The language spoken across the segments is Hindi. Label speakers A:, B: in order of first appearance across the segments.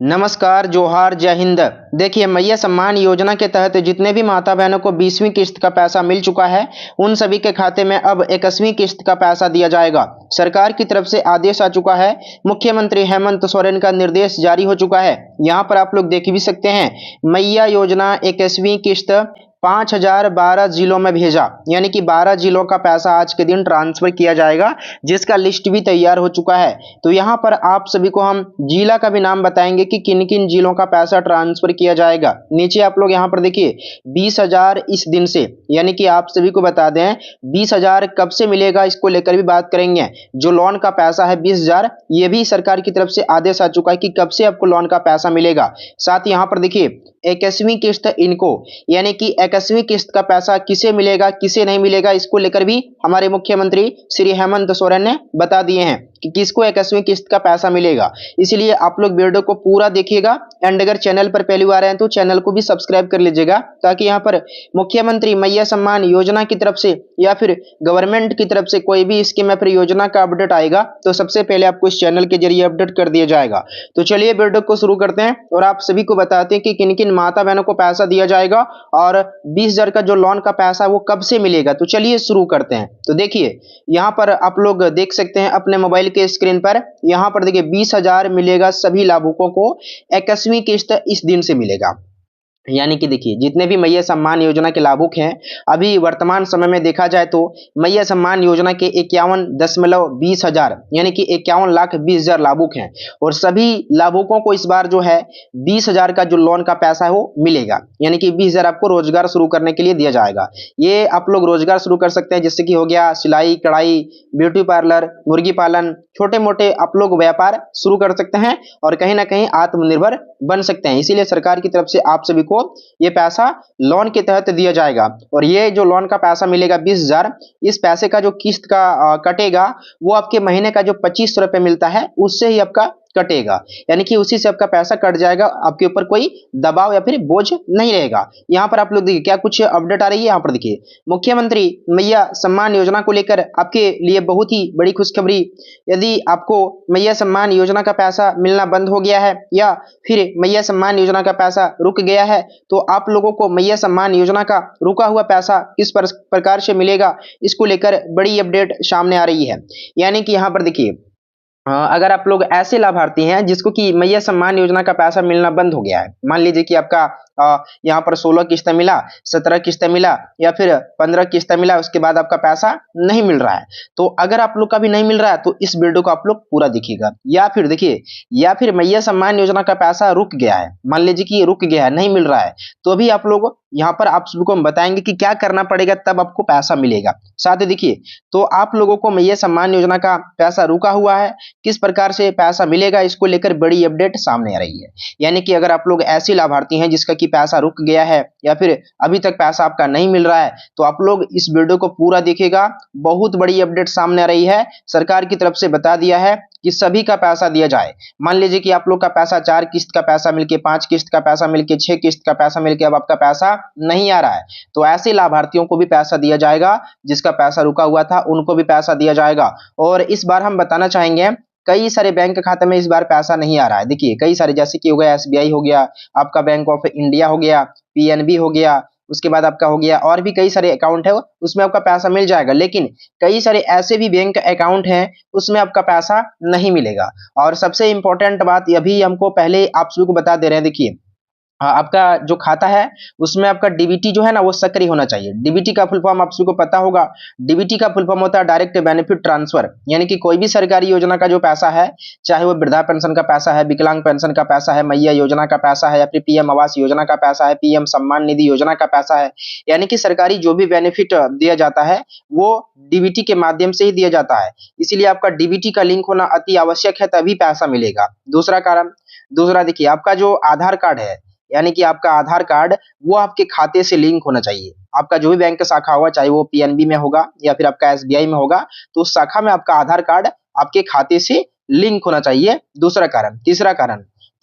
A: नमस्कार, जोहार, जय हिंद। देखिए, मैया सम्मान योजना के तहत जितने भी माता बहनों को 20वीं किस्त का पैसा मिल चुका है, उन सभी के खाते में अब 21वीं किस्त का पैसा दिया जाएगा। सरकार की तरफ से आदेश आ चुका है। मुख्यमंत्री हेमंत सोरेन का निर्देश जारी हो चुका है। यहाँ पर आप लोग देख भी सकते हैं, मैया योजना 21वीं किस्त 5012 जिलों में भेजा, यानी कि 12 जिलों का पैसा आज के दिन ट्रांसफर किया जाएगा, जिसका लिस्ट भी तैयार हो चुका है। तो यहाँ पर आप सभी को हम जिला का भी नाम बताएंगे कि किन किन जिलों का पैसा ट्रांसफर किया जाएगा। नीचे आप लोग यहाँ पर देखिए 20,000 इस दिन से, यानी कि आप सभी को बता दें 20,000 कब से मिलेगा, इसको लेकर भी बात करेंगे। जो लोन का पैसा है 20,000, ये भी सरकार की तरफ से आदेश आ चुका है कि कब से आपको लोन का पैसा मिलेगा। साथ ही यहाँ पर देखिए 21वीं किस्त इनको, यानी कि 21वीं किस्त का पैसा किसे मिलेगा किसे नहीं मिलेगा, इसको लेकर भी हमारे मुख्यमंत्री श्री हेमंत सोरेन ने बता दिए हैं कि किसको 21वीं किस्त का पैसा मिलेगा। इसलिए आप लोग वीडियो को पूरा देखिएगा एंड अगर चैनल पर पहली बार आए हैं तो चैनल को भी सब्सक्राइब कर लीजिएगा, ताकि यहाँ पर मुख्यमंत्री मैया सम्मान योजना की तरफ से या फिर गवर्नमेंट की तरफ से कोई भी स्कीम या फिर योजना का अपडेट आएगा तो सबसे पहले आपको इस चैनल के जरिए अपडेट कर दिया जाएगा। तो चलिए वीडियो को शुरू करते हैं और आप सभी को बताते हैं कि किन किन माता बहनों को पैसा दिया जाएगा और 20,000 का जो लोन का पैसा है वो कब से मिलेगा। तो चलिए शुरू करते हैं। तो देखिए, यहाँ पर आप लोग देख सकते हैं अपने मोबाइल के स्क्रीन पर, यहाँ पर देखिए 20,000 मिलेगा सभी लाभुकों को। 21वीं किस्त इस दिन से मिलेगा, यानी कि देखिए जितने भी मैया सम्मान योजना के लाभुक हैं, अभी वर्तमान समय में देखा जाए तो मैया सम्मान योजना के 51,20,000 यानी कि 51,20,000 लाभुक हैं और सभी लाभुकों को इस बार जो है 20,000 का जो लोन का पैसा है वो मिलेगा, यानी कि 20,000 आपको रोजगार शुरू करने के लिए दिया जाएगा। ये आप लोग रोजगार शुरू कर सकते हैं, जैसे कि हो गया सिलाई कढ़ाई, ब्यूटी पार्लर, मुर्गी पालन, छोटे मोटे आप लोग व्यापार शुरू कर सकते हैं और कहीं ना कहीं आत्मनिर्भर बन सकते हैं। इसीलिए सरकार की तरफ से आप सभी को ये पैसा लोन के तहत दिया जाएगा और ये जो लोन का पैसा मिलेगा 20,000, इस पैसे का जो किस्त का कटेगा वो आपके महीने का जो 2500 रुपये मिलता है उससे ही आपका कटेगा, यानी कि उसी से आपका पैसा कट जाएगा। आपके ऊपर कोई दबाव या फिर बोझ नहीं रहेगा। यहाँ पर आप लोग देखिए क्या कुछ अपडेट आ रही है। यहाँ पर देखिए मुख्यमंत्री मैया सम्मान योजना को लेकर आपके लिए बहुत ही बड़ी खुशखबरी। यदि आपको मैया सम्मान योजना का पैसा मिलना बंद हो गया है या फिर मैया सम्मान योजना का पैसा रुक गया है, तो आप लोगों को मैया सम्मान योजना का रुका हुआ पैसा किस प्रकार से मिलेगा, इसको लेकर बड़ी अपडेट सामने आ रही है। यानी कि यहाँ पर देखिए अगर आप लोग ऐसे लाभार्थी हैं जिसको कि मैया सम्मान योजना का पैसा मिलना बंद हो गया है, मान लीजिए कि आपका यहाँ पर 16 किस्त मिला, 17 किस्त मिला या फिर 15 किस्त मिला, उसके बाद आपका पैसा नहीं मिल रहा है, तो अगर आप लोग का भी नहीं मिल रहा है तो इस वीडियो को आप लोग पूरा देखिएगा। या फिर देखिए, या फिर मैया सम्मान योजना का पैसा रुक गया है, मान लीजिए कि रुक गया है, नहीं मिल रहा है, तो अभी आप लोग यहाँ पर आप सबको हम बताएंगे कि क्या करना पड़ेगा तब आपको पैसा मिलेगा। साथ ही देखिए, तो आप लोगों को मैया सम्मान योजना का पैसा रुका हुआ है, किस प्रकार से पैसा मिलेगा, इसको लेकर बड़ी अपडेट सामने आ रही है। यानी कि अगर आप लोग ऐसे लाभार्थी हैं जिसका कि पैसा रुक गया है या फिर अभी तक पैसा आपका नहीं मिल रहा है, तो आप लोग इस वीडियो को पूरा देखिएगा। बहुत बड़ी अपडेट सामने आ रही है। सरकार की तरफ से बता दिया है कि सभी का पैसा दिया जाए। मान लीजिए कि आप लोग का पैसा 4 किस्त का पैसा मिलके, 5 किस्त का पैसा मिलके, 6 किस्त का पैसा मिलके अब आपका पैसा नहीं आ रहा है, तो ऐसे लाभार्थियों को भी पैसा दिया जाएगा। जिसका पैसा रुका हुआ था उनको भी पैसा दिया जाएगा। और इस बार हम बताना चाहेंगे, कई सारे बैंक खाते में इस बार पैसा नहीं आ रहा है। देखिए कई सारे, जैसे कि हो गया एसबीआई हो गया, आपका बैंक ऑफ इंडिया हो गया, पीएनबी हो गया, उसके बाद आपका हो गया और भी कई सारे अकाउंट है, उसमें आपका पैसा मिल जाएगा। लेकिन कई सारे ऐसे भी बैंक अकाउंट हैं उसमें आपका पैसा नहीं मिलेगा। और सबसे इंपॉर्टेंट बात अभी हमको पहले आप सभी को बता दे रहे हैं, देखिए आपका जो खाता है उसमें आपका डीबीटी जो है ना वो सक्रिय होना चाहिए। डीबीटी का फुल फॉर्म आप सभी को पता होगा। डीबीटी का फुल फॉर्म होता है डायरेक्ट बेनिफिट ट्रांसफर, यानी कि कोई भी सरकारी योजना का जो पैसा है, चाहे वो वृद्धा पेंशन का पैसा है, विकलांग पेंशन का पैसा है, मैया योजना का पैसा है या फिर पीएम आवास योजना का पैसा है, पीएम सम्मान निधि योजना का पैसा है, यानी कि सरकारी जो भी बेनिफिट दिया जाता है वो डीबीटी के माध्यम से ही दिया जाता है। इसीलिए आपका डीबीटी का लिंक होना अति आवश्यक है, तभी पैसा मिलेगा। दूसरा कारण, दूसरा देखिए आपका जो आधार कार्ड है, यानी कि आपका आधार कार्ड वो आपके खाते से लिंक होना चाहिए। आपका जो भी बैंक का शाखा होगा, चाहे वो पीएनबी में होगा या फिर आपका एसबीआई में होगा, तो उस शाखा में आपका आधार कार्ड आपके खाते से लिंक होना चाहिए। दूसरा कारण,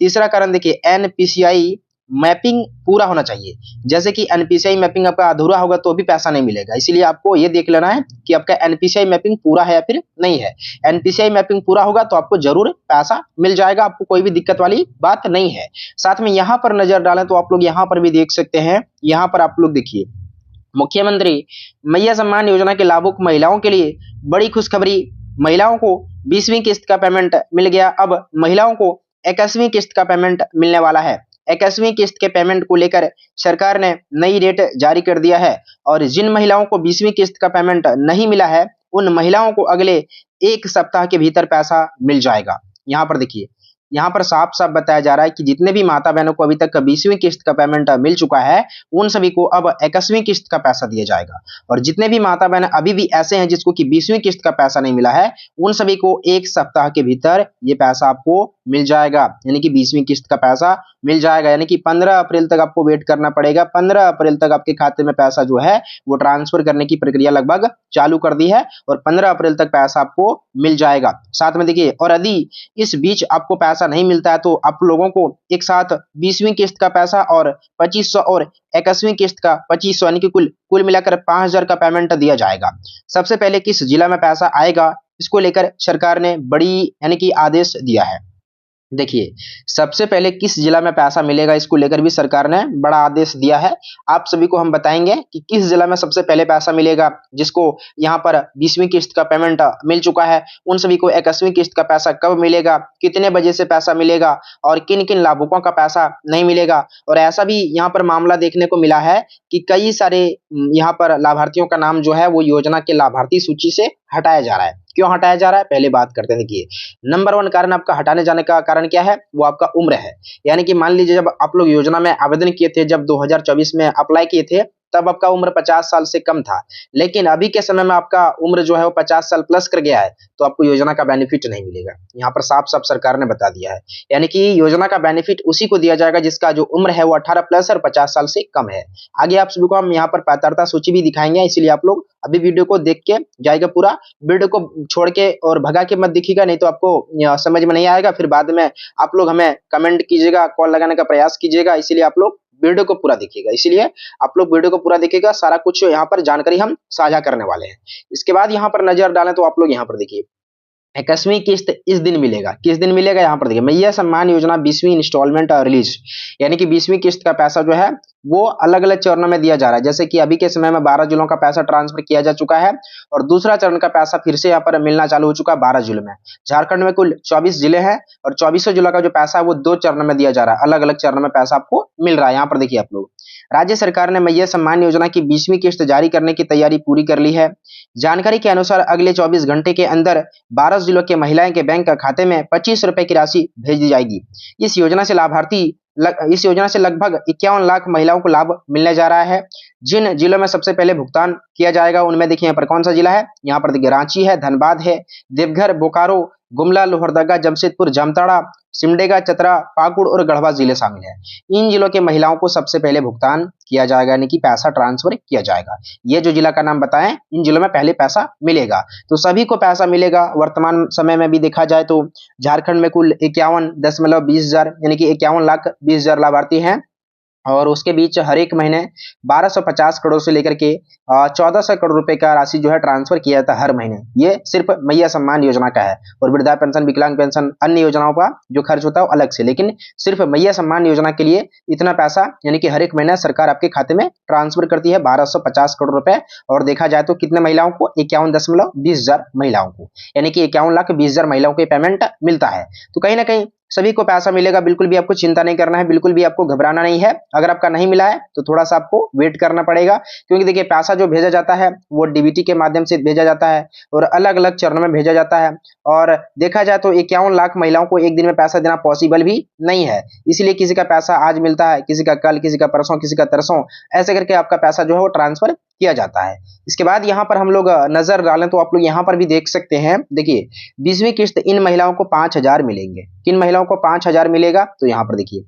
A: तीसरा कारण देखिए एनपीसीआई मैपिंग पूरा होना चाहिए। जैसे कि एनपीसीआई मैपिंग आपका अधूरा होगा तो भी पैसा नहीं मिलेगा, इसीलिए आपको ये देख लेना है कि आपका एनपीसीआई मैपिंग पूरा है या फिर नहीं है। एनपीसीआई मैपिंग पूरा होगा तो आपको जरूर पैसा मिल जाएगा, आपको कोई भी दिक्कत वाली बात नहीं है। साथ में यहाँ पर नजर डालें तो आप लोग यहाँ पर भी देख सकते हैं, यहाँ पर आप लोग देखिए मुख्यमंत्री मैया सम्मान योजना के लाभुक महिलाओं के लिए बड़ी खुशखबरी। महिलाओं को 20वीं किस्त का पेमेंट मिल गया। अब महिलाओं को 21वीं किस्त का पेमेंट मिलने वाला है। 21वीं किस्त के पेमेंट को लेकर सरकार ने नई डेट जारी कर दिया है और जिन महिलाओं को 20वीं किस्त का पेमेंट नहीं मिला है उन महिलाओं को अगले 1 सप्ताह के भीतर पैसा मिल जाएगा। यहाँ पर देखिए, यहाँ पर साफ-साफ बताया जा रहा है कि जितने भी माता बहनों को अभी तक 20वीं किस्त का पेमेंट मिल चुका है, उन सभी को अब 21वीं किस्त का पैसा दिया जाएगा। और जितने भी माता बहन अभी भी ऐसे हैं जिसको कि 20वीं किस्त का पैसा नहीं मिला है, उन सभी को 1 सप्ताह के भीतर ये पैसा आपको मिल जाएगा। यानी कि 20वीं किस्त का पैसा मिल जाएगा, यानी कि 15 अप्रैल तक आपको वेट करना पड़ेगा। 15 अप्रैल तक आपके खाते में पैसा जो है वो ट्रांसफर करने की प्रक्रिया लगभग चालू कर दी है और 15 अप्रैल तक पैसा आपको मिल जाएगा। साथ में देखिए, और यदि इस बीच आपको पैसा नहीं मिलता है तो आप लोगों को एक साथ 20वीं किस्त का पैसा और 2500 और 21वीं किस्त का 2500 यानी कि कुल मिलाकर 5000 का पेमेंट दिया जाएगा। सबसे पहले किस जिला में पैसा आएगा, इसको लेकर सरकार ने बड़ी यानी कि आदेश दिया है। देखिए, सबसे पहले किस जिला में पैसा मिलेगा इसको लेकर भी सरकार ने बड़ा आदेश दिया है। आप सभी को हम बताएंगे कि किस जिला में सबसे पहले पैसा मिलेगा, जिसको यहाँ पर 20वीं किस्त का पेमेंट मिल चुका है, उन सभी को 21वीं किस्त का पैसा कब मिलेगा, कितने बजे से पैसा मिलेगा और किन-किन लाभुकों का पैसा नहीं मिलेगा। और ऐसा भी यहाँ पर मामला देखने को मिला है कि कई सारे यहाँ पर लाभार्थियों का नाम जो है वो योजना के लाभार्थी सूची से हटाया जा रहा है। क्यों हटाया जा रहा है, पहले बात करते हैं। देखिए, नंबर 1 कारण आपका हटाने जाने का कारण क्या है, वो आपका उम्र है। यानी कि मान लीजिए जब आप लोग योजना में आवेदन किए थे, जब 2024 में अप्लाई किए थे, तब आपका उम्र 50 साल से कम था। लेकिन अभी के समय में आपका उम्र जो है वो 50 साल प्लस कर गया है, तो आपको योजना का बेनिफिट नहीं मिलेगा। यहाँ पर साफ-साफ सरकार ने बता दिया है। यानी कि योजना का बेनिफिट उसी को दिया जाएगा जिसका जो उम्र है वो 18 प्लस और 50 साल से कम है। आगे आप सभी को हम यहाँ पर पात्रता सूची भी दिखाएंगे, इसलिए आप लोग अभी वीडियो को देख के जाइएगा पूरा। वीडियो को छोड़ के और भगा के मत देखिएगा, नहीं तो आपको समझ में नहीं आएगा। फिर बाद में आप लोग हमें कमेंट कीजिएगा, कॉल लगाने का प्रयास कीजिएगा, इसीलिए आप लोग वीडियो को पूरा देखिएगा। इसीलिए आप लोग वीडियो को पूरा देखिएगा, सारा कुछ यहाँ पर जानकारी हम साझा करने वाले हैं। इसके बाद यहाँ पर नजर डालें तो आप लोग यहाँ पर देखिए, 21वीं किस्त इस दिन मिलेगा। किस दिन मिलेगा, यहाँ पर देखिए, मैया सम्मान योजना 20वीं इंस्टॉलमेंट रिलीज, यानी कि 20वीं किस्त का पैसा जो है वो अलग-अलग चरणों में दिया जा रहा है। जैसे कि अभी के समय में 12 जिलों का पैसा ट्रांसफर किया जा चुका है और दूसरा चरण का पैसा फिर से यहाँ पर मिलना चालू हो चुका है 12 जिलों में। झारखंड में कुल 24 जिले हैं और 24 जिलों का जो पैसा है वो 2 चरणों में दिया जा रहा है। अलग-अलग चरणों में पैसा आपको मिल रहा है। यहाँ पर देखिए आप लोग, राज्य सरकार ने मैया सम्मान योजना की 20वीं किस्त जारी करने की तैयारी पूरी कर ली है। जानकारी के अनुसार अगले 24 घंटे के अंदर 12 जिलों के महिलाएं के बैंक खाते में 25 रुपए की राशि भेज दी जाएगी। इस योजना से लगभग 51 लाख महिलाओं को लाभ मिलने जा रहा है। जिन जिलों में सबसे पहले भुगतान किया जाएगा उनमें देखिए यहाँ पर कौन सा जिला है, यहाँ पर देखिए रांची है, धनबाद है, देवघर, बोकारो, गुमला, लोहरदगा, जमशेदपुर, जामताड़ा, सिमडेगा, चतरा, पाकुड़ और गढ़वा जिले शामिल हैं। इन जिलों के महिलाओं को सबसे पहले भुगतान किया जाएगा, यानी कि पैसा ट्रांसफर किया जाएगा। ये जो जिला का नाम बताएं, इन जिलों में पहले पैसा मिलेगा, तो सभी को पैसा मिलेगा। वर्तमान समय में भी देखा जाए तो झारखंड में कुल 51.20 यानी कि 51,20,000 लाभार्थी हैं और उसके बीच हर एक महीने 1250 करोड़ से लेकर के 1400 करोड़ रुपए का राशि जो है ट्रांसफर किया जाता है हर महीने। ये सिर्फ मैया सम्मान योजना का है और वृद्धा पेंशन, विकलांग पेंशन, अन्य योजनाओं का जो खर्च होता है वो अलग से, लेकिन सिर्फ मैया सम्मान योजना के लिए इतना पैसा यानी कि हर एक महीने सरकार आपके खाते में ट्रांसफर करती है 1250 करोड़ रुपए। और देखा जाए तो कितने महिलाओं को, 51.20 महिलाओं को, यानी कि 51,20,000 महिलाओं को पेमेंट मिलता है। तो कहीं ना कहीं सभी को पैसा मिलेगा, बिल्कुल भी आपको चिंता नहीं करना है, बिल्कुल भी आपको घबराना नहीं है। अगर आपका नहीं मिला है तो थोड़ा सा आपको वेट करना पड़ेगा, क्योंकि देखिए पैसा जो भेजा जाता है वो डीबीटी के माध्यम से भेजा जाता है और अलग अलग चरणों में भेजा जाता है। और देखा जाए तो 51 लाख महिलाओं को एक दिन में पैसा देना पॉसिबल भी नहीं है, इसलिए किसी का पैसा आज मिलता है, किसी का कल, किसी का परसों, किसी का तरसों, ऐसे करके आपका पैसा जो है वो ट्रांसफर किया जाता है। इसके बाद यहाँ पर हम लोग नजर डालें तो आप लोग यहाँ पर भी देख सकते हैं। देखिए 20वीं किस्त इन महिलाओं को 5,000 मिलेंगे। किन महिलाओं को 5,000 मिलेगा, तो यहाँ पर देखिए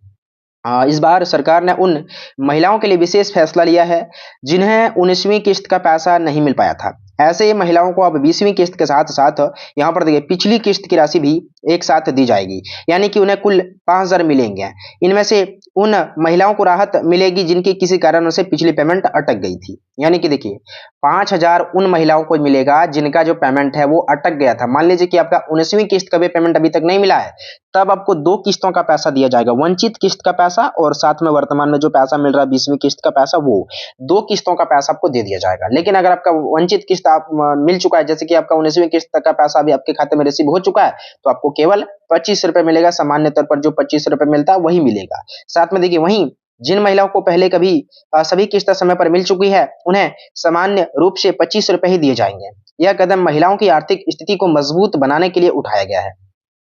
A: इस बार सरकार ने उन महिलाओं के लिए विशेष फैसला लिया है जिन्हें 19वीं किस्त का पैसा नहीं मिल पाया था। ऐसे ही महिलाओं को अब 20वीं किस्त के साथ साथ यहाँ पर देखिए पिछली किस्त की राशि भी एक साथ दी जाएगी, यानी कि उन्हें कुल 5,000 मिलेंगे। इनमें से उन महिलाओं को राहत मिलेगी जिनकी किसी कारण से पिछली पेमेंट अटक गई थी, यानी कि देखिए 5,000 उन महिलाओं को मिलेगा जिनका जो पेमेंट है वो अटक गया था। मान लीजिए कि आपका 19वीं किस्त का भी पेमेंट अभी तक नहीं मिला है, तब आपको 2 किस्तों का पैसा दिया जाएगा, वंचित किस्त का पैसा और साथ में वर्तमान में जो पैसा मिल रहा है 20वीं किस्त का पैसा, वो 2 किस्तों का पैसा आपको दे दिया जाएगा। लेकिन अगर आपका वंचित किस्त आप मिल चुका है, जैसे कि आपका 19वीं किस्त का पैसा अभी आपके खाते में रिसीव हो चुका है, तो आपको केवल 25 रुपए मिलेगा। सामान्य तौर पर जो 25 रुपए मिलता है वही मिलेगा। साथ में देखिए वहीं जिन महिलाओं को पहले कभी सभी किस्त समय पर मिल चुकी है, उन्हें सामान्य रूप से 25 रुपए ही दिए जाएंगे। यह कदम महिलाओं की आर्थिक स्थिति को मजबूत बनाने के लिए उठाया गया है।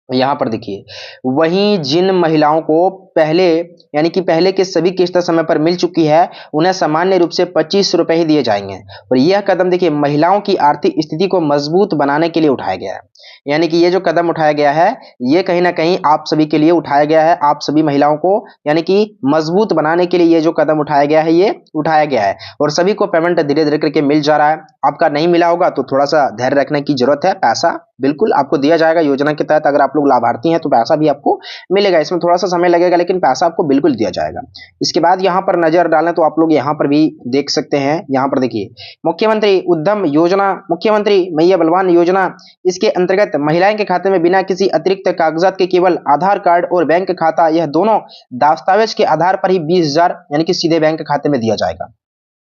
A: यहाँ पर देखिए वहीं जिन महिलाओं को पहले यानी कि पहले के सभी किस्त समय पर मिल चुकी है, उन्हें सामान्य रूप से 25 रुपए ही दिए जाएंगे। और यह कदम देखिए महिलाओं की आर्थिक स्थिति को मजबूत बनाने के लिए उठाया गया है, यानी कि ये जो कदम उठाया गया है ये कहीं ना कहीं आप सभी के लिए उठाया गया है। आप सभी महिलाओं को यानी कि मजबूत बनाने के लिए ये जो कदम उठाया गया है ये उठाया गया है, और सभी को पेमेंट धीरे धीरे करके मिल जा रहा है। आपका नहीं मिला होगा तो थोड़ा सा धैर्य रखने की जरूरत है, पैसा बिल्कुल आपको दिया जाएगा योजना के तहत। अगर आप लोग लाभार्थी हैं तो पैसा भी आपको मिलेगा, इसमें थोड़ा सा समय लगेगा लेकिन पैसा आपको बिल्कुल दिया जाएगा। इसके बाद यहाँ पर नजर डालें तो आप लोग यहाँ पर भी देख सकते हैं। यहाँ पर देखिए मुख्यमंत्री उद्यम योजना, मुख्यमंत्री मैया बलवान योजना, इसके अंतर्गत महिलाएं के खाते में बिना किसी अतिरिक्त कागजात के केवल आधार कार्ड और बैंक खाता, यह दोनों दस्तावेज के आधार पर ही 20,000 यानी कि सीधे बैंक खाते में दिया जाएगा।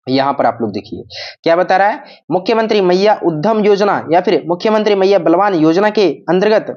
A: यहां पर आप लोग देखिए क्या बता रहा है, मुख्यमंत्री मैया उद्यम योजना या फिर मुख्यमंत्री मैया बलवान योजना के अंतर्गत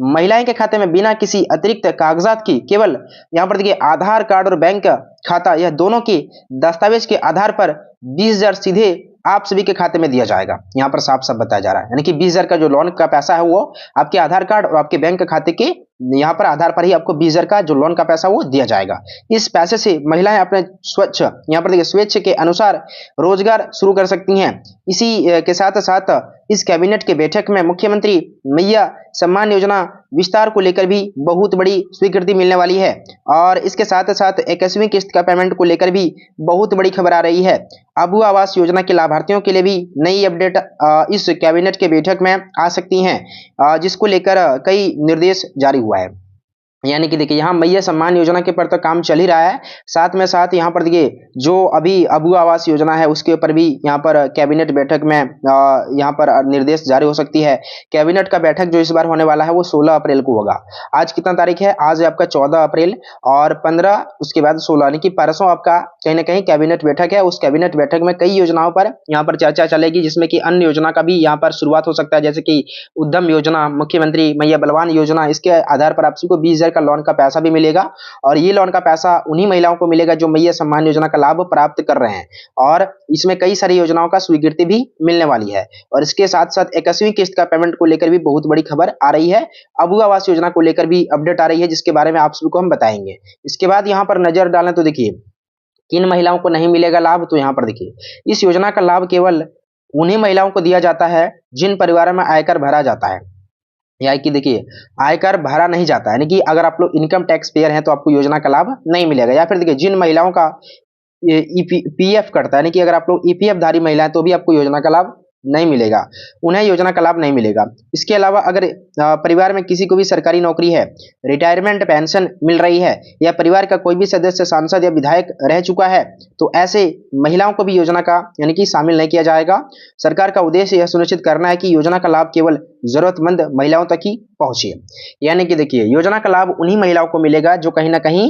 A: महिलाएं के खाते में बिना किसी अतिरिक्त कागजात की केवल यहां पर देखिए आधार कार्ड और बैंक खाता, यह दोनों के दस्तावेज के आधार पर 20,000 सीधे आप सभी के खाते में दिया जाएगा। यहाँ पर साफ साफ बताया जा रहा है, यानी कि 20,000 का जो लोन का पैसा है वो आपके आधार कार्ड और आपके बैंक खाते के यहाँ पर आधार पर ही आपको 20,000 का जो लोन का पैसा वो दिया जाएगा। इस पैसे से महिलाएं अपने स्वच्छ यहाँ पर देखिए स्वेच्छ के अनुसार रोजगार शुरू कर सकती हैं। इसी के साथ साथ इस कैबिनेट के बैठक में मुख्यमंत्री मैया सम्मान योजना विस्तार को लेकर भी बहुत बड़ी स्वीकृति मिलने वाली है, और इसके साथ साथ 21वीं किस्त का पेमेंट को लेकर भी बहुत बड़ी खबर आ रही है। अबू आवास योजना के लाभार्थियों के लिए भी नई अपडेट इस कैबिनेट के बैठक में आ सकती हैं, जिसको लेकर कई निर्देश जारी हुआ है। यानी कि देखिए यहाँ मैया सम्मान योजना के पर तो काम चल ही रहा है, साथ में साथ यहाँ पर देखिए जो अभी अबू आवास योजना है उसके ऊपर भी यहाँ पर कैबिनेट बैठक में यहाँ पर निर्देश जारी हो सकती है। कैबिनेट का बैठक जो इस बार होने वाला है वो 16 अप्रैल को होगा। आज कितना तारीख है, आज है आपका 14 अप्रैल और 15 उसके बाद 16 यानी कि परसों आपका कहीं ना कहीं कैबिनेट बैठक है। उस कैबिनेट बैठक में कई योजनाओं पर यहाँ पर चर्चा चलेगी, जिसमें कि अन्य योजना का भी यहाँ पर शुरुआत हो सकता है, जैसे कि उद्यम योजना, मुख्यमंत्री मैया बलवान योजना। इसके आधार पर आप सभी को 20,000 का लोन का पैसा भी मिलेगा, और ये लोन का पैसा उन्हीं महिलाओं को मिलेगा जो मैया सम्मान योजना का लाभ प्राप्त कर रहे हैं। और इसमें कई सारी योजनाओं का स्वीकृति भी मिलने वाली है। और इसके साथ साथ 21वीं किस्त का पेमेंट को लेकर भी बहुत बड़ी खबर आ रही है। अबू आवास योजना को लेकर भी अपडेट आ रही है, जिसके बारे में आप सभी को हम बताएंगे। इसके बाद यहाँ पर नजर डालें तो देखिए किन महिलाओं को नहीं मिलेगा लाभ, तो यहाँ पर देखिए इस योजना का लाभ केवल उन्हीं महिलाओं को दिया जाता है जिन परिवारों में आयकर भरा जाता है, या कि देखिए आयकर भरा नहीं जाता है, यानी कि अगर आप लोग इनकम टैक्स पेयर हैं तो आपको योजना का लाभ नहीं मिलेगा। या फिर देखिए जिन महिलाओं का पीएफ कटता है, यानी कि अगर आप लोग ईपीएफ धारी महिला है तो भी आपको योजना का लाभ नहीं मिलेगा, उन्हें योजना का लाभ नहीं मिलेगा। इसके अलावा अगर परिवार में किसी को भी सरकारी नौकरी है, रिटायरमेंट पेंशन मिल रही है, या परिवार का कोई भी सदस्य सांसद या विधायक रह चुका है, तो ऐसे महिलाओं को भी योजना का यानी कि शामिल नहीं किया जाएगा। सरकार का उद्देश्य यह सुनिश्चित करना है कि योजना का लाभ केवल जरूरतमंद महिलाओं तक ही पहुंचे। यानी कि देखिए योजना का लाभ उन्हीं महिलाओं को मिलेगा जो कहीं ना कहीं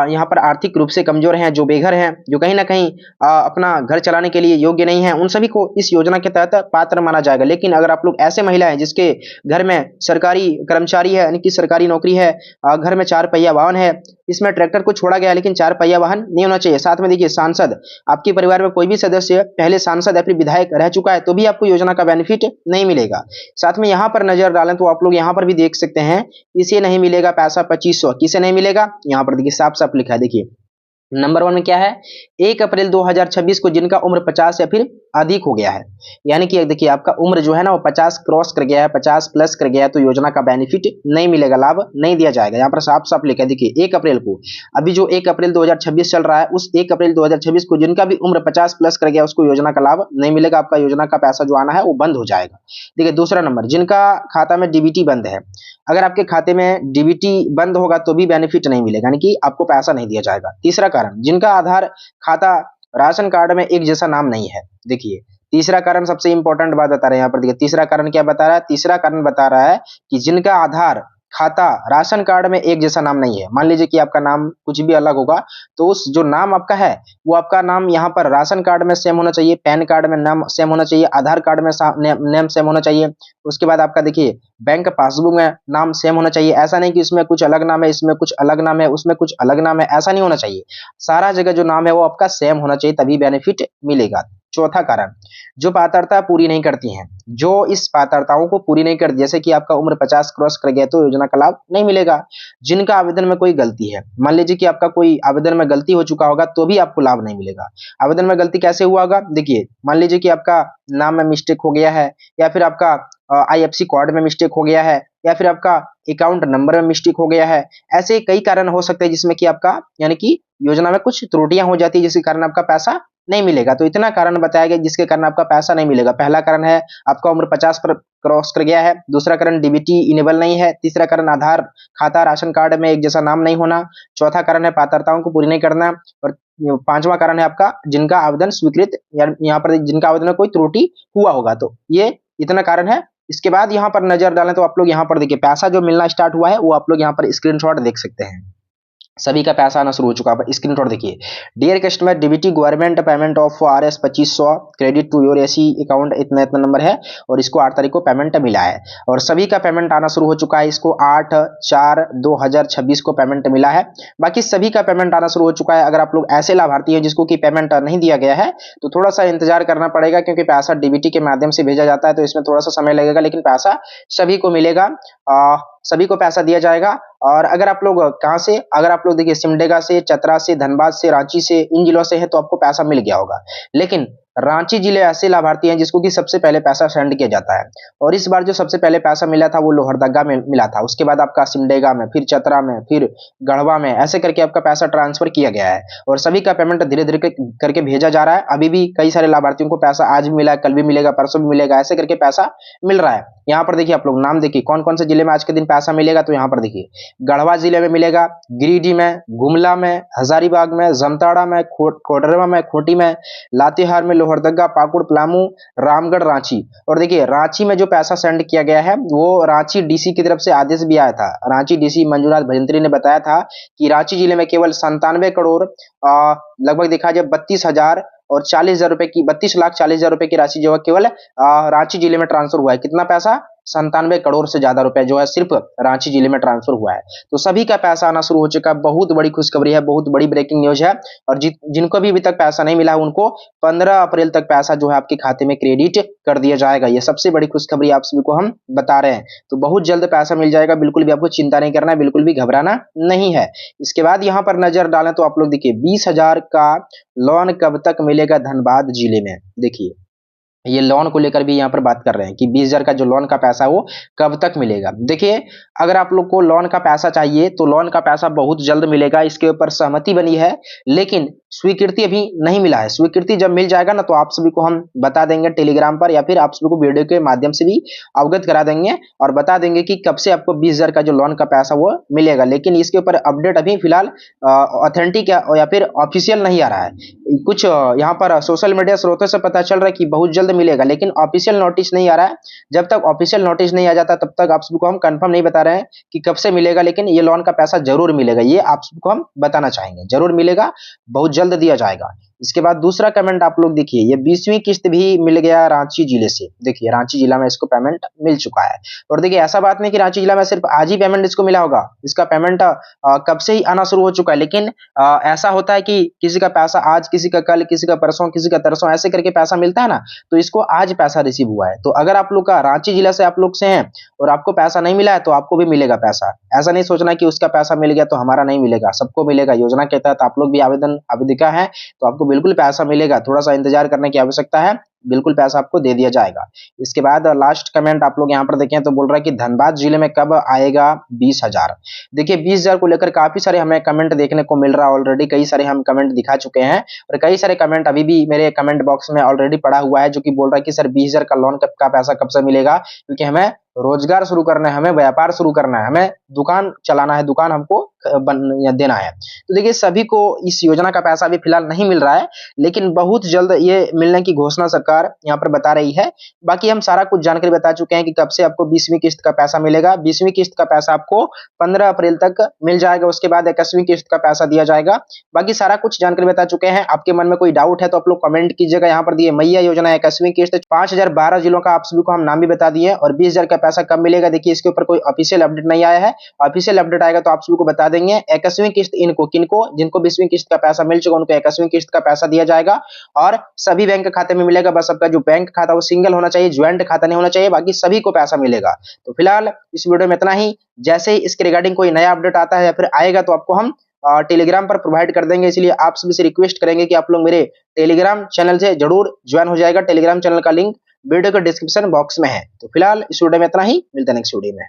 A: यहाँ पर आर्थिक रूप से कमजोर हैं, जो बेघर हैं, जो कहीं ना कहीं अपना घर चलाने के लिए योग्य नहीं है, उन सभी को इस योजना के तहत पात्र माना जाएगा। लेकिन अगर आप लोग ऐसे महिला हैं जिसके घर में सरकारी कर्मचारी है, यानी कि सरकारी नौकरी है, घर में 4 पहिया वाहन है, इसमें ट्रैक्टर को छोड़ा गया लेकिन 4 पहिया वाहन नहीं होना चाहिए। साथ में देखिए सांसद, आपके परिवार में कोई भी सदस्य पहले सांसद या फिर विधायक रह चुका है तो भी आपको योजना का बेनिफिट नहीं मिलेगा। साथ में यहाँ पर नजर डालें तो आप लोग यहाँ पर भी देख सकते हैं, इसे नहीं मिलेगा पैसा 2500। किसे नहीं मिलेगा, यहाँ पर देखिए साफ साफ लिखा है। देखिए नंबर 1 में क्या है, 1 अप्रैल 2026 को जिनका उम्र 50 या फिर अधिक हो गया है, यानी कि देखिए आपका उम्र जो है ना वो 50 क्रॉस कर गया है, 50 प्लस कर गया है, तो योजना का बेनिफिट नहीं मिलेगा, लाभ नहीं दिया जाएगा। यहाँ पर साफ साफ लिखा है, देखिए 1 अप्रैल को, अभी जो 1 अप्रैल 2026 चल रहा है, उस 1 अप्रैल 2026 को जिनका भी उम्र 50 प्लस कर गया उसको योजना का लाभ नहीं मिलेगा, आपका योजना का पैसा जो आना है वो बंद हो जाएगा। देखिए दूसरा नंबर, जिनका खाता में डीबीटी बंद है, अगर आपके खाते में डीबीटी बंद होगा तो भी बेनिफिट नहीं मिलेगा, यानी कि आपको पैसा नहीं दिया जाएगा। तीसरा कारण, जिनका आधार खाता राशन कार्ड में एक जैसा नाम नहीं है। देखिए तीसरा कारण सबसे इंपॉर्टेंट बात बता रहे हैं यहाँ पर, देखिए तीसरा कारण क्या बता रहा है, तीसरा कारण बता रहा है कि जिनका आधार खाता राशन कार्ड में एक जैसा नाम नहीं है। मान लीजिए कि आपका नाम कुछ भी अलग होगा, तो उस जो नाम आपका है वो आपका नाम यहाँ पर राशन कार्ड में सेम होना चाहिए, पैन कार्ड में नाम सेम होना चाहिए, आधार कार्ड में नेम सेम होना चाहिए। उसके बाद आपका देखिए बैंक पासबुक में नाम सेम होना चाहिए। ऐसा नहीं कि इसमें कुछ अलग नाम है, इसमें कुछ अलग नाम है, उसमें कुछ अलग नाम है, ऐसा नहीं होना चाहिए। सारा जगह जो नाम है वो आपका सेम होना चाहिए, तभी बेनिफिट मिलेगा। चौथा कारण, जो पात्रता पूरी नहीं करती हैं, जो इस पात्रताओं को पूरी नहीं करती, जैसे कि आपका उम्र 50 क्रॉस कर गया तो योजना का लाभ नहीं मिलेगा। जिनका आवेदन में कोई गलती है, मान लीजिए कि आपका कोई आवेदन में गलती हो चुका होगा तो भी आपको लाभ नहीं मिलेगा। आवेदन में गलती कैसे हुआ होगा, देखिए मान लीजिए कि आपका नाम में मिस्टेक हो गया है, या फिर आपका आईएफएससी कोड में मिस्टेक हो गया है, या फिर आपका अकाउंट नंबर में मिस्टेक हो गया है। ऐसे कई कारण हो सकते हैं जिसमें कि आपका यानी कि योजना में कुछ त्रुटियां हो जाती है, जिसके कारण आपका पैसा नहीं मिलेगा। तो इतना कारण बताया गया जिसके कारण आपका पैसा नहीं मिलेगा। पहला कारण है आपका उम्र 50 पर क्रॉस कर गया है, दूसरा कारण डीबीटी इनेबल नहीं है, तीसरा कारण आधार खाता राशन कार्ड में एक जैसा नाम नहीं होना, चौथा कारण है पात्रताओं को पूरी नहीं करना, और पांचवा कारण है आपका जिनका आवेदन स्वीकृत, यहाँ पर जिनका आवेदन में कोई त्रुटि हुआ होगा। तो ये इतना कारण है। इसके बाद यहाँ पर नजर डालें तो आप लोग यहाँ पर देखिए पैसा जो मिलना स्टार्ट हुआ है वो आप लोग यहाँ पर स्क्रीनशॉट देख सकते हैं। सभी का पैसा आना शुरू हो चुका है। स्क्रीनशॉट देखिए, dear customer, DBT government payment of RS 2500 credit to your AC account, इतना इतना नंबर है, और इसको 8 तारीख को पेमेंट मिला है, और सभी का पेमेंट आना शुरू हो चुका है। इसको 8/4/2026 को पेमेंट मिला है, बाकी सभी का पेमेंट आना शुरू हो चुका है। अगर आप लोग ऐसे लाभार्थी हैं जिसको कि पेमेंट नहीं दिया गया है तो थोड़ा सा इंतजार करना पड़ेगा, क्योंकि पैसा डीबीटी के माध्यम से भेजा जाता है, तो इसमें थोड़ा सा समय लगेगा, लेकिन पैसा सभी को मिलेगा, सभी को पैसा दिया जाएगा। और अगर आप लोग कहाँ से, अगर आप लोग देखिए सिमडेगा से, चतरा से, धनबाद से, रांची से, इन जिलों से है तो आपको पैसा मिल गया होगा। लेकिन रांची जिले ऐसे लाभार्थी हैं जिसको कि सबसे पहले पैसा सेंड किया जाता है, और इस बार जो सबसे पहले पैसा मिला था वो लोहरदगा में मिला था, उसके बाद आपका सिमडेगा में, फिर चतरा में, फिर गढ़वा में, ऐसे करके आपका पैसा ट्रांसफर किया गया है, और सभी का पेमेंट धीरे धीरे करके भेजा जा रहा है। अभी भी कई सारे लाभार्थियों को पैसा आज भी मिला, कल भी मिलेगा, परसों भी मिलेगा, ऐसे करके पैसा मिल रहा है। यहाँ पर देखिए आप लोग नाम देखिए कौन कौन से जिले में आज के दिन पैसा मिलेगा, तो यहाँ पर देखिए गढ़वा जिले में मिलेगा, गिरिडीह में, गुमला में, हजारीबाग में, जामताड़ा में, कोडरमा में, खूंटी में, लातेहार में, लोहरदगा, पाकुड़, पलामू, रामगढ़, रांची। और देखिए रांची में जो पैसा सेंड किया गया है वो रांची डीसी की तरफ से आदेश भी आया था। रांची डीसी मंजूनाथ भजंत्री ने बताया था कि रांची जिले में केवल 97 करोड़ लगभग देखा जाए 32,040,000 रुपए की, 32,40,000 रुपए की राशि जो है केवल रांची जिले में ट्रांसफर हुआ है। कितना पैसा, 97 करोड़ से ज्यादा रुपए जो है सिर्फ रांची जिले में ट्रांसफर हुआ है। तो सभी का पैसा आना शुरू हो चुका है। बहुत बड़ी खुशखबरी है, बहुत बड़ी ब्रेकिंग न्यूज है। और जिनको भी अभी तक पैसा नहीं मिला है उनको 15 अप्रैल तक पैसा जो है आपके खाते में क्रेडिट कर दिया जाएगा। ये सबसे बड़ी खुशखबरी आप सभी को हम बता रहे हैं। तो बहुत जल्द पैसा मिल जाएगा, बिल्कुल भी आपको चिंता नहीं करना है, बिल्कुल भी घबराना नहीं है। इसके बाद यहाँ पर नजर डालें तो आप लोग देखिए 20,000 का लोन कब तक मिलेगा धनबाद जिले में। देखिए ये लोन को लेकर भी यहाँ पर बात कर रहे हैं कि 20,000 का जो लोन का पैसा है वो कब तक मिलेगा। देखिए अगर आप लोग को लोन का पैसा चाहिए तो लोन का पैसा बहुत जल्द मिलेगा, इसके ऊपर सहमति बनी है, लेकिन स्वीकृति अभी नहीं मिला है। स्वीकृति जब मिल जाएगा ना तो आप सभी को हम बता देंगे टेलीग्राम पर, या फिर आप सभी को वीडियो के माध्यम से भी अवगत करा देंगे और बता देंगे कि कब से आपको 20,000 का जो लोन का पैसा वो मिलेगा। लेकिन इसके ऊपर अपडेट अभी फिलहाल ऑथेंटिक या फिर ऑफिशियल नहीं आ रहा है। कुछ यहाँ पर सोशल मीडिया स्रोतों से पता चल रहा है कि बहुत जल्द मिलेगा, लेकिन ऑफिशियल नोटिस नहीं आ रहा है। जब तक ऑफिशियल नोटिस नहीं आ जाता तब तक आप सबको हम कंफर्म नहीं बता रहे हैं कि कब से मिलेगा, लेकिन ये लोन का पैसा जरूर मिलेगा, ये आप सबको हम बताना चाहेंगे। जरूर मिलेगा, बहुत जल्द दिया जाएगा। इसके बाद दूसरा कमेंट आप लोग देखिए, ये 20वीं किस्त भी मिल गया रांची जिले से। देखिए रांची जिला में इसको पेमेंट मिल चुका है। और देखिए ऐसा बात नहीं कि रांची जिला में सिर्फ आज ही पेमेंट इसको मिला होगा, इसका पेमेंट कब से ही आना शुरू हो चुका है। लेकिन ऐसा होता है कि किसी का पैसा आज, किसी का कल, किसी का परसों, किसी का तरसों, ऐसे करके पैसा मिलता है ना, तो इसको आज पैसा रिसीव हुआ है। तो अगर आप लोग का रांची जिला से आप लोग से हैं और आपको पैसा नहीं मिला है तो आपको भी मिलेगा पैसा। ऐसा नहीं सोचना कि उसका पैसा मिल गया तो हमारा नहीं मिलेगा, सबको मिलेगा। योजना के तहत आप लोग भी आवेदिका है तो आपको बिल्कुल पैसा मिलेगा, थोड़ा सा इंतजार करने की आवश्यकता है। बिल्कुल पैसा आपको दे दिया जाएगा। इसके बाद लास्ट कमेंट आप लोग यहाँ पर देखें तो बोल रहा है कि धनबाद जिले में कब आएगा 20,000। देखिए 20,000 को लेकर काफी सारे हमें कमेंट देखने को मिल रहा है, ऑलरेडी कई सारे हम कमेंट दिखा चुके हैं और कई सारे कमेंट अभी भी मेरे कमेंट बॉक्स में ऑलरेडी पड़ा हुआ है, जो कि बोल रहा है कि सर 20,000 का लोन का पैसा कब से मिलेगा, क्योंकि हमें रोजगार शुरू करना है, हमें व्यापार शुरू करना है, हमें दुकान चलाना है, दुकान हमको देना है। तो देखिए सभी को इस योजना का पैसा अभी फिलहाल नहीं मिल रहा है, लेकिन बहुत जल्द ये मिलने की घोषणा सरकार यहाँ पर बता रही है। बाकी हम सारा कुछ जानकारी बता चुके हैं कि कब से आपको 20वीं किस्त का पैसा मिलेगा। 20वीं किस्त का पैसा आपको 15 अप्रैल तक मिल जाएगा, उसके बाद 21वीं किस्त का पैसा दिया जाएगा। बाकी सारा कुछ जानकारी बता चुके हैं। आपके मन में कोई डाउट है तो आप लोग कमेंट कीजिएगा। यहाँ पर दिए मैया योजना 21वीं किस्त 5,012 जिलों का आप सभी को हम नाम भी बता दिए, और 20,000 का पैसा कब मिलेगा देखिए इसके ऊपर कोई ऑफिशियल अपडेट नहीं आया है। ऑफिशियल अपडेट आएगा तो आप सभी को बता देंगे। 21वीं किस्त इनको किनको जिनको 20वीं किस्त का पैसा मिल चुका उनको 21वीं किस्त का पैसा दिया जाएगा और सभी बैंक खाते में मिलेगा। बस आपका जो बैंक खाता वो सिंगल होना चाहिए, ज्वाइंट खाता नहीं होना चाहिए, बाकी सभी को पैसा मिलेगा। तो फिलहाल इस वीडियो में इतना ही। जैसे ही इसके रिगार्डिंग कोई नया अपडेट आता है या फिर आएगा तो आपको हम टेलीग्राम पर प्रोवाइड कर देंगे, इसलिए आप सभी से रिक्वेस्ट करेंगे कि आप लोग मेरे टेलीग्राम चैनल से जरूर ज्वाइन हो जाएगा। टेलीग्राम चैनल का लिंक वीडियो के डिस्क्रिप्शन बॉक्स में है। तो फिलहाल इस वीडियो में इतना ही, मिलते हैं नेक्स्ट वीडियो में।